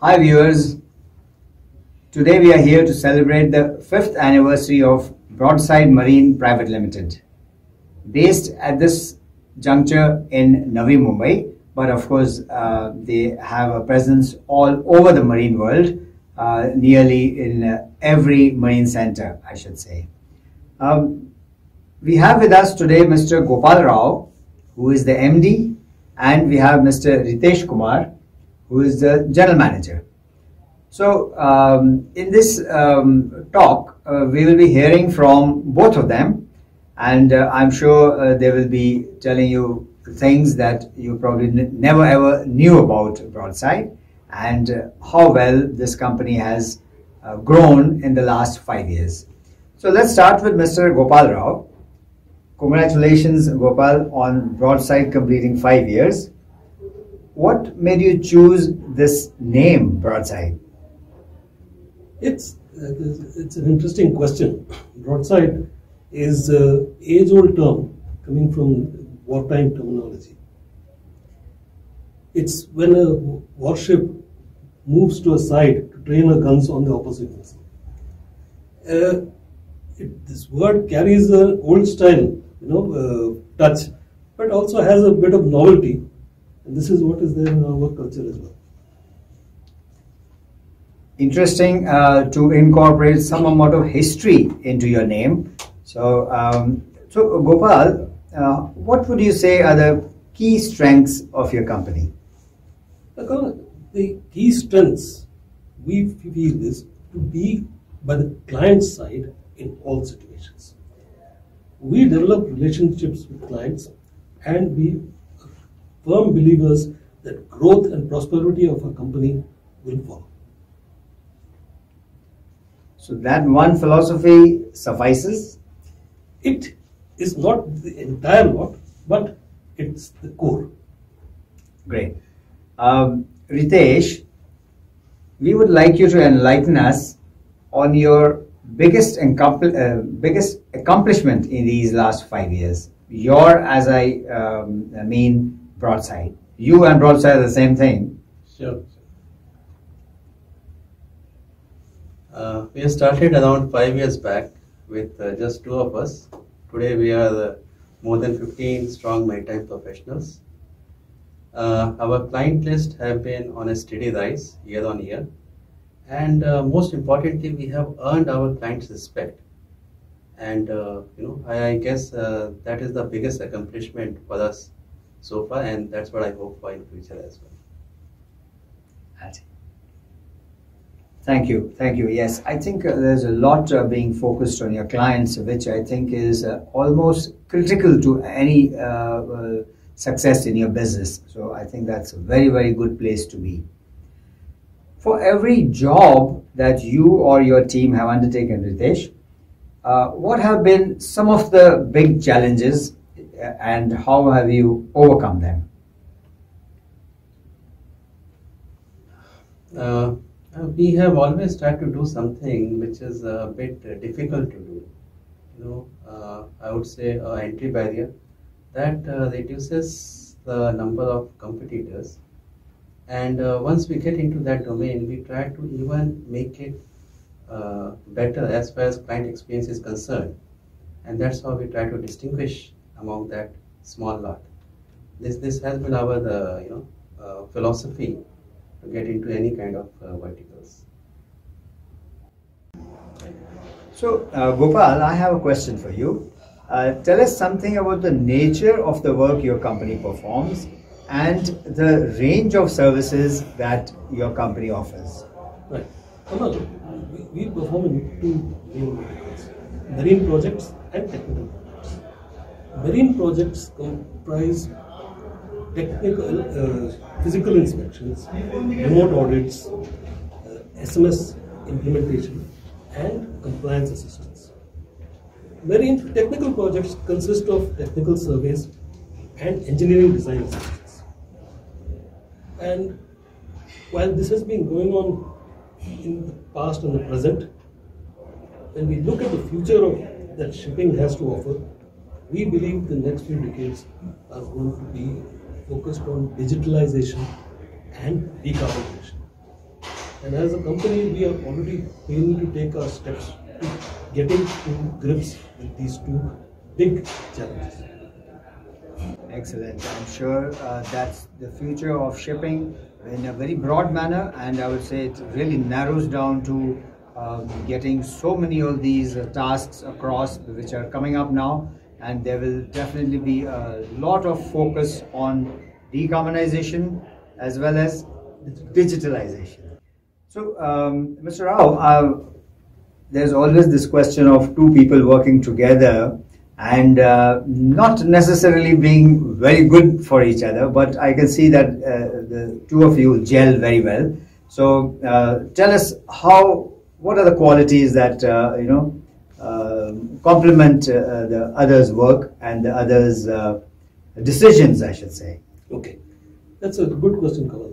Hi viewers, today we are here to celebrate the 5th anniversary of Broadside Marine Private Limited, based at this juncture in Navi Mumbai, but of course they have a presence all over the marine world, nearly in every marine center, I should say. We have with us today Mr. Gopal Rao, who is the MD, and we have Mr. Ritesh Kumar, who is the General Manager. So in this talk, we will be hearing from both of them, and I'm sure they will be telling you things that you probably never ever knew about Broadside, and how well this company has grown in the last 5 years. So let's start with Mr. Gopal Rao. Congratulations, Gopal, on Broadside completing 5 years. What made you choose this name, Broadside? It's an interesting question. Broadside is an age-old term coming from wartime terminology. It's when a warship moves to a side to train her guns on the opposite vessel. This word carries an old style, touch, but also has a bit of novelty, and this is what is there in our work culture as well. Interesting to incorporate some amount of history into your name. So, Gopal, what would you say are the key strengths of your company? The key strengths we feel is to be by the client side in all situations. We develop relationships with clients, and we are firm believers that growth and prosperity of our company will follow. So that one philosophy suffices? It is not the entire lot, but it's the core. Great. Ritesh, we would like you to enlighten us on your biggest accomplishment in these last 5 years. As I mean Broadside. You and Broadside are the same thing. Sure. We started around 5 years back with just 2 of us. Today we are more than 15 strong maritime professionals. Our client list have been on a steady rise year on year, and most importantly, we have earned our clients' respect. And I guess that is the biggest accomplishment for us so far, and that's what I hope for in future as well. Thank you. Thank you. Yes, I think there's a lot being focused on your clients, which I think is almost critical to any success in your business. So I think that's a very, very good place to be. For every job that you or your team have undertaken, Ritesh, what have been some of the big challenges and how have you overcome them? We have always tried to do something which is a bit difficult to do. I would say entry barrier that reduces the number of competitors. And once we get into that domain, we try to even make it better as far as client experience is concerned. And that's how we try to distinguish among that small lot. This has been our philosophy to get into any kind of verticals. So, Gopal, I have a question for you. Tell us something about the nature of the work your company performs and the range of services that your company offers. Right. Kamal, we perform in 2 main verticals: marine projects and technical projects. Marine projects comprise technical, physical inspections, remote audits, SMS implementation, and compliance assistance. Marine technical projects consist of technical surveys and engineering design assistance. And while this has been going on in the past and the present, when we look at the future of that shipping has to offer, we believe the next few decades are going to be focused on digitalization and decarbonization. And as a company, we are already beginning to take our steps to getting to grips with these two big challenges. Excellent. I'm sure that's the future of shipping in a very broad manner, and I would say it really narrows down to getting so many of these tasks across which are coming up now, and there will definitely be a lot of focus on decarbonization as well as digitalization. So, Mr. Rao, there's always this question of two people working together and not necessarily being very good for each other, but I can see that the two of you gel very well. So tell us what are the qualities that complement the other's work and the other's decisions, I should say. Okay, that's a good question, Kamal.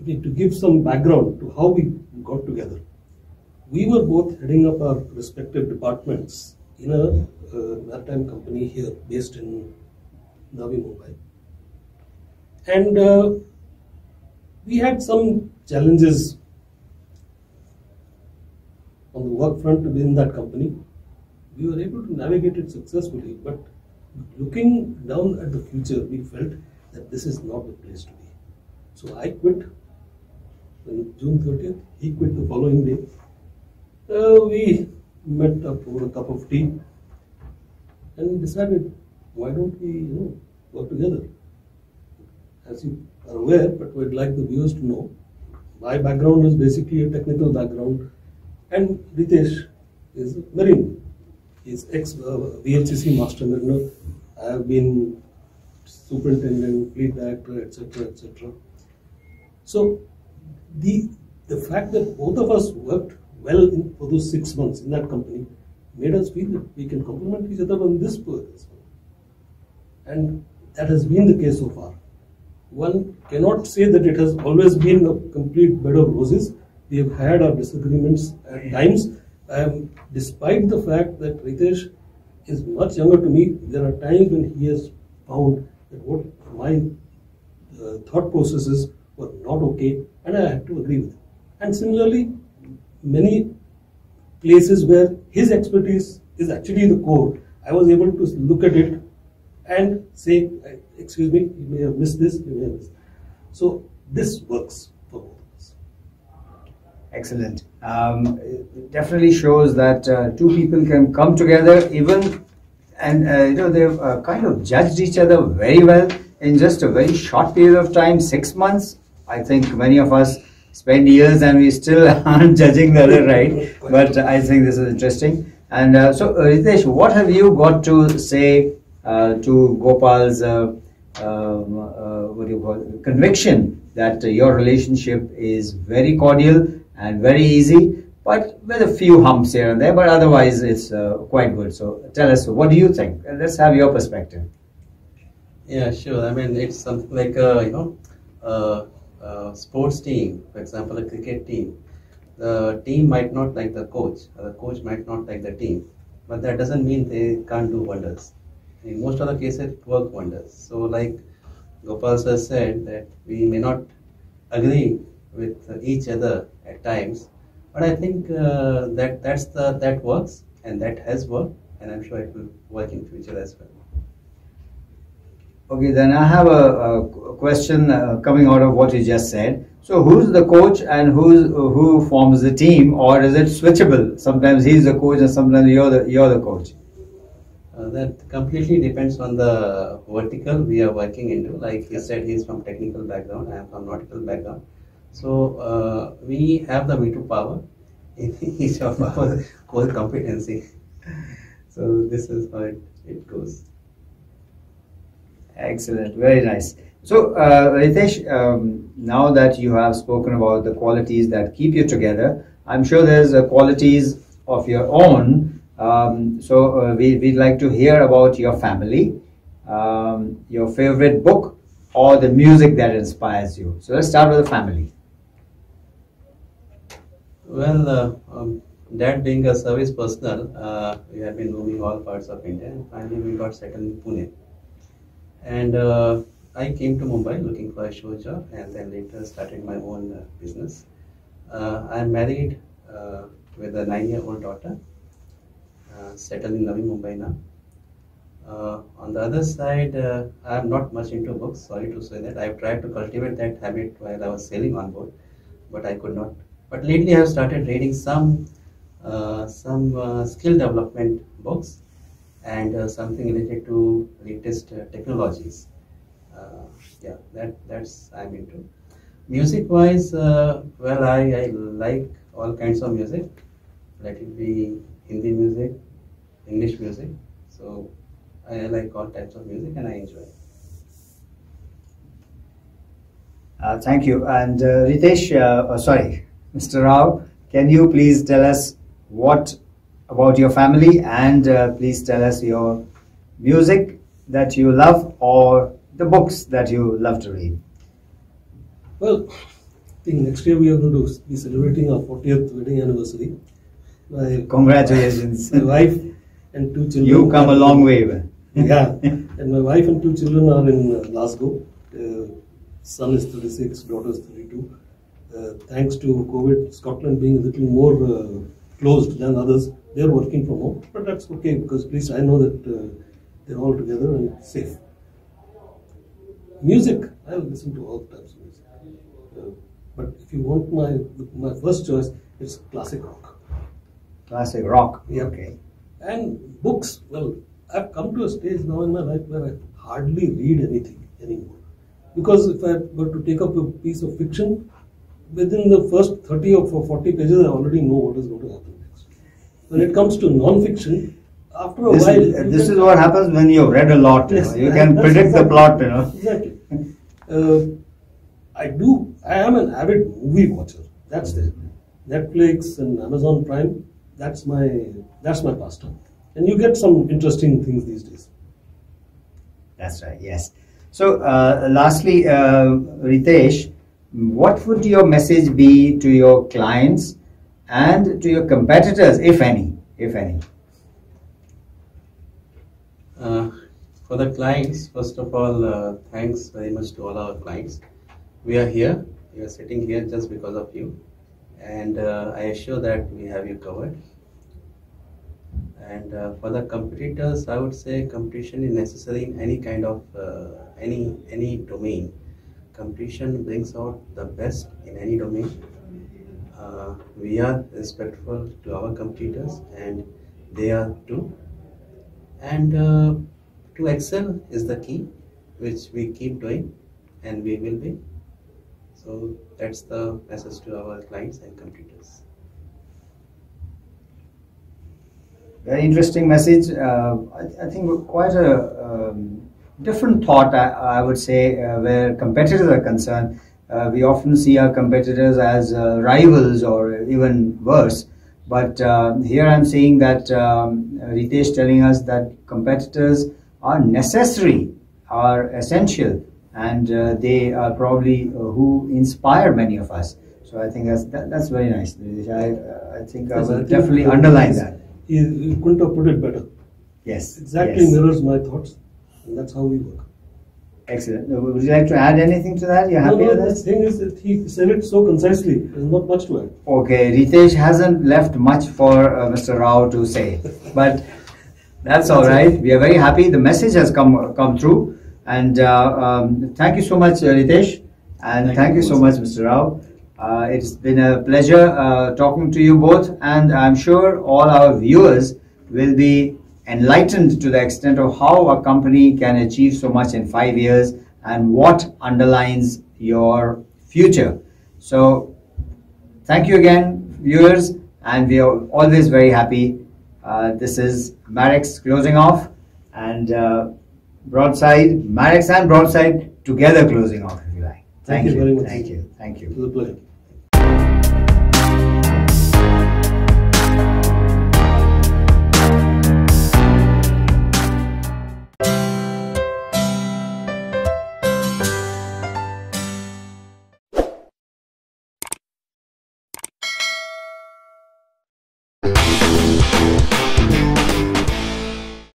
To give some background to how we got together. We were both heading up our respective departments in a maritime company here based in Navi, Mumbai. And we had some challenges on the work front within that company. We were able to navigate it successfully, but looking down at the future, we felt that this is not the place to be. So I quit on June 30th, he quit the following day. We met up over a cup of tea and decided, why don't we work together? As you are aware, but we'd like the viewers to know, my background is basically a technical background, and Ritesh is a marine. He's ex-VLCC Master Mariner. I have been superintendent, fleet director, etc., etc. So the fact that both of us worked well for those 6 months in that company made us feel that we can complement each other on this work as well. And that has been the case so far. One cannot say that it has always been a complete bed of roses. We have had our disagreements at times. Despite the fact that Ritesh is much younger to me, there are times when he has found that what my thought processes were not okay, and I had to agree with it. And similarly, many places where his expertise is actually the core, I was able to look at it and say, excuse me, you may have missed this, you may have missed that. So this works for both of us. Excellent. It definitely shows that two people can come together even, and they've kind of judged each other very well in just a very short period of time, 6 months. I think many of us spend years and we still aren't judging the other right. But I think this is interesting. And so, Ritesh, what have you got to say to Gopal's conviction that your relationship is very cordial and very easy, but with a few humps here and there, but otherwise it's quite good. So tell us, what do you think? Let's have your perspective. Yeah, sure. I mean, it's something like sports team, for example, a cricket team. The team might not like the coach might not like the team, but that doesn't mean they can't do wonders. In most of the cases, it works wonders. So like Gopal sir said, that we may not agree with each other at times, but I think that works, and that has worked, and I'm sure it will work in future as well. Okay, then I have a question coming out of what you just said. So who's the coach and who forms the team, or is it switchable? Sometimes he's the coach and sometimes you're the coach. That completely depends on the vertical we are working into. Like he said, he's from technical background, I am from nautical background. So we have the veto power in each of our core competency. So this is how it goes. Excellent, very nice. So Ritesh, now that you have spoken about the qualities that keep you together, I'm sure there's qualities of your own. We'd like to hear about your family, your favorite book, or the music that inspires you. So let's start with the family. Well, Dad being a service personnel, we have been roaming all parts of India, and finally we got settled in Pune. And I came to Mumbai looking for a show job, and then later started my own business. I'm married with a 9-year-old daughter, settled in Navi Mumbai now. On the other side, I'm not much into books, sorry to say that. I've tried to cultivate that habit while I was sailing on board, but I could not. But lately I've started reading some skill development books and something related to latest technologies. Yeah, that's I'm into. Music wise, well, I like all kinds of music. Let it be Hindi music, English music. So I like all types of music and I enjoy. Thank you. And Ritesh, sorry, Mr. Rao, can you please tell us what about your family and please tell us your music that you love or the books that you love to read? Well, I think next year we are going to be celebrating our 40th wedding anniversary. Congratulations. My wife and 2 children. You come a long way. Yeah, and my wife and 2 children are in Glasgow. Son is 36, daughter is 32. Thanks to COVID, Scotland being a little more closed than others, they are working from home. But that's okay because at least I know that they're all together and safe. Music, I listen to all types of music. But if you want my first choice, it's classic rock. Classic rock. Yeah. Okay. And books, well, I've come to a stage now in my life where I hardly read anything anymore. Because if I were to take up a piece of fiction, within the first 30 or 40 pages, I already know what is going to happen next. When it comes to non-fiction, after a while... This is what happens when you've read a lot. Yes, you can predict the plot, Exactly. I am an avid movie watcher. That's there. Netflix and Amazon Prime, that's my pastime. And you get some interesting things these days. That's right, yes. So, lastly, Ritesh, what would your message be to your clients and to your competitors, if any? For the clients, first of all, thanks very much to all our clients. We are here, we are sitting here just because of you, and I assure that we have you covered. And for the competitors, I would say competition is necessary in any kind of any domain. Competition brings out the best in any domain. We are respectful to our competitors, and they are too. And to excel is the key, which we keep doing, and we will be. So that's the message to our clients and competitors. Very interesting message. I think quite a different thought, I would say, where competitors are concerned. We often see our competitors as rivals or even worse. But here I'm seeing that Ritesh telling us that competitors are necessary, are essential, and they are probably who inspire many of us. So I think that's very nice. I think I will definitely underline that. You couldn't have put it better. Yes. Exactly mirrors my thoughts, and that's how we work. Excellent. Would you like to add anything to that? You're happy with this? The thing is that he said it so concisely. There's not much to add. Okay, Ritesh hasn't left much for Mr. Rao to say, but that's all right. We are very happy. The message has come through, and thank you so much, Ritesh, and thank you so much, Mr. Rao. It's been a pleasure talking to you both, and I'm sure all our viewers will be enlightened to the extent of how a company can achieve so much in 5 years and what underlines your future. So thank you again, viewers, and we are always very happy. This is Marex closing off, and Broadside, Marex and Broadside together closing off, if you like. Thank you very much. Thank you. Thank you. It was a pleasure.